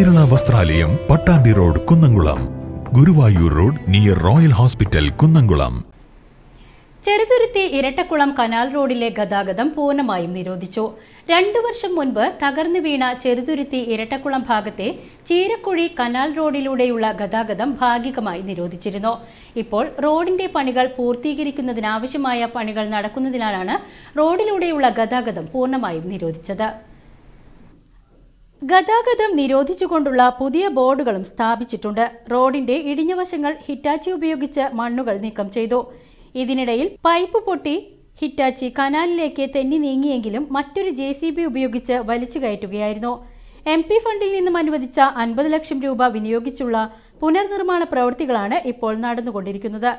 Kerala Vastralayam, Pattambi road, Kunnamkulam. Guruvayur road near Royal Hospital, Kunnamkulam. Cheruthuruthy Irattakkulam canal റോഡിലെ ഗതാഗതം പൂർണ്ണമായും നിരോധിച്ചു. 2 വർഷം മുൻപ് തകർന്നു വീണ ചെറുതുരുത്തി ഇരട്ടക്കുളം ഭാഗത്തെ ചീരക്കുഴി കനാൽ റോഡിലൂടെയുള്ള ഗതാഗതം ഭാഗികമായി നിരോധിച്ചിരുന്നു. ഇപ്പോൾ റോഡിന്റെ പണികൾ പൂർത്തീകരിക്കുന്നതിനാവശ്യമായ പണികൾ നടക്കുന്നതിനാലാണ് റോഡിലൂടെയുള്ള ഗതാഗതം പൂർണ്ണമായും നിരോധിച്ചത്. ഗതാഗതം നിരോധിച്ചുകൊണ്ടുള്ള പുതിയ ബോർഡുകളും സ്ഥാപിച്ചിട്ടുണ്ട്. റോഡിന്റെ ഇടിഞ്ഞ വശങ്ങൾ ഹിറ്റാച്ചി ഉപയോഗിച്ച് മണ്ണുകൾ നീക്കം ചെയ്തു. ഇതിനിടയിൽ പൈപ്പ് പൊട്ടി ഹിറ്റാച്ചി കനാലിലേക്ക് തെന്നി നീങ്ങിയെങ്കിലും മറ്റൊരു JCB ഉപയോഗിച്ച് വലിച്ചു കയറ്റുകയായിരുന്നു. MP ഫണ്ടിൽ നിന്നും അനുവദിച്ച 50 ലക്ഷം രൂപ വിനിയോഗിച്ചുള്ള പുനർനിർമ്മാണ പ്രവൃത്തികളാണ് ഇപ്പോൾ നടന്നുകൊണ്ടിരിക്കുന്നത്.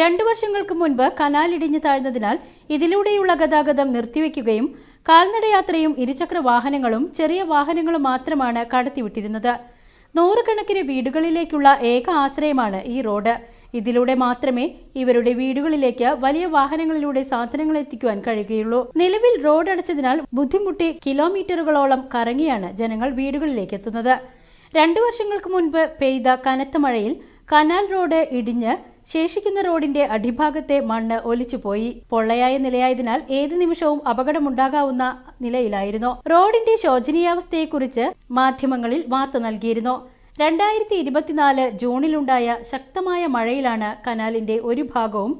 2 വർഷങ്ങൾക്ക് മുൻപ് കനാൽ ഇടിഞ്ഞു താഴ്ന്നതിനാൽ ഇതിലൂടെയുള്ള ഗതാഗതം നിർത്തിവെക്കുകയും കാൽനടയാത്രയും ഇരുചക്ര വാഹനങ്ങളും ചെറിയ വാഹനങ്ങളും മാത്രമാണ് കടത്തിവിട്ടിരുന്നത്. 100 കണക്കിന് വീടുകളിലേക്കുള്ള ഏക ആശ്രയമാണ് ഈ റോഡ്. ഇതിലൂടെ മാത്രമേ ഇവരുടെ വീടുകളിലേക്ക് വലിയ വാഹനങ്ങളിലൂടെ സാധനങ്ങൾ എത്തിക്കുവാൻ കഴിയുകയുള്ളൂ. നിലവിൽ റോഡ് അടച്ചതിനാൽ ബുദ്ധിമുട്ടി കിലോമീറ്ററുകളോളം കറങ്ങിയാണ് ജനങ്ങൾ വീടുകളിലേക്ക് എത്തുന്നത്. 2 വർഷങ്ങൾക്ക് മുൻപ് പെയ്ത കനത്ത മഴയിൽ കനാൽ റോഡ് ഇടിഞ്ഞ് ശേഷിക്കുന്ന റോഡിന്റെ അടിഭാഗത്തെ മണ്ണ് ഒലിച്ചുപോയി. പൊള്ളയായ നിലയായതിനാൽ ഏത് നിമിഷവും അപകടമുണ്ടാകാവുന്ന നിലയിലായിരുന്നു. റോഡിന്റെ ശോചനീയാവസ്ഥയെക്കുറിച്ച് മാധ്യമങ്ങളിൽ വാർത്ത നൽകിയിരുന്നു. 2024 ജൂണിലുണ്ടായ ശക്തമായ മഴയിലാണ് കനാലിന്റെ ഒരു ഭാഗവും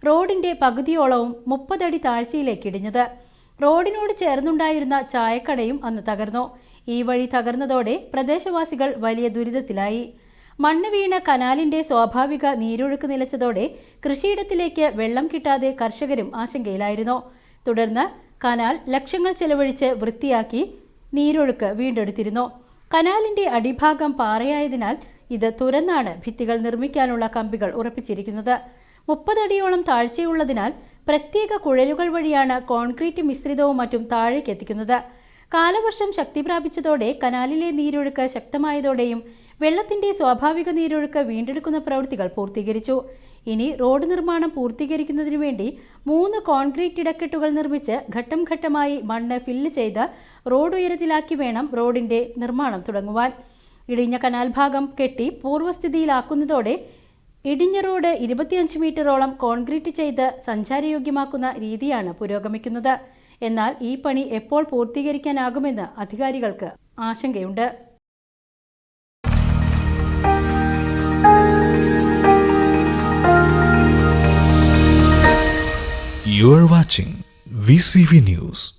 റോഡിന്റെ പകുതിയോളവും 30 അടി താഴ്ചയിലേക്ക് ഇടിഞ്ഞത്. റോഡിനോട് ചേർന്നുണ്ടായിരുന്ന ചായക്കടയും അന്ന് തകർന്നു. ഈ വഴി തകർന്നതോടെ പ്രദേശവാസികൾ വലിയ ദുരിതത്തിലായി. മണ്ണ് വീണ കനാലിന്റെ സ്വാഭാവിക നീരൊഴുക്ക് നിലച്ചതോടെ കൃഷിയിടത്തിലേക്ക് വെള്ളം കിട്ടാതെ കർഷകരും ആശങ്കയിലായിരുന്നു. തുടർന്ന് കനാൽ ലക്ഷങ്ങൾ ചെലവഴിച്ച് വൃത്തിയാക്കി നീരൊഴുക്ക് വീണ്ടെടുത്തിരുന്നു. കനാലിന്റെ അടിഭാഗം പാറയായതിനാൽ ഇത് തുറന്നാണ് ഭിത്തികൾ നിർമ്മിക്കാനുള്ള കമ്പികൾ ഉറപ്പിച്ചിരിക്കുന്നത്. 30 അടിയോളം താഴ്ചയുള്ളതിനാൽ പ്രത്യേക കുഴലുകൾ വഴിയാണ് കോൺക്രീറ്റ് മിശ്രിതവും മറ്റും താഴേക്ക് എത്തിക്കുന്നത്. കാലവർഷം ശക്തി പ്രാപിച്ചതോടെ കനാലിലെ നീരൊഴുക്ക് ശക്തമായതോടെയും വെള്ളത്തിന്റെ സ്വാഭാവിക നീരൊഴുക്ക് വീണ്ടെടുക്കുന്ന പ്രവൃത്തികൾ പൂർത്തീകരിച്ചു. ഇനി റോഡ് നിർമ്മാണം പൂർത്തീകരിക്കുന്നതിനു വേണ്ടി 3 കോൺക്രീറ്റ് ഇടക്കെട്ടുകൾ നിർമ്മിച്ച് ഘട്ടം ഘട്ടമായി മണ്ണ് ഫില്ല് ചെയ്ത് റോഡ് ഉയരത്തിലാക്കി വേണം റോഡിന്റെ നിർമ്മാണം തുടങ്ങുവാൻ. ഇടിഞ്ഞ കനാൽ ഭാഗം കെട്ടി പൂർവ്വസ്ഥിതിയിലാക്കുന്നതോടെ ഇടിഞ്ഞ റോഡ് 25 മീറ്ററോളം കോൺക്രീറ്റ് ചെയ്ത് സഞ്ചാരയോഗ്യമാക്കുന്ന രീതിയാണ് പുരോഗമിക്കുന്നത്. എന്നാൽ ഈ പണി എപ്പോൾ പൂർത്തീകരിക്കാനാകുമെന്ന് അധികാരികൾക്ക് ആശങ്കയുണ്ട്. You are watching VCV News.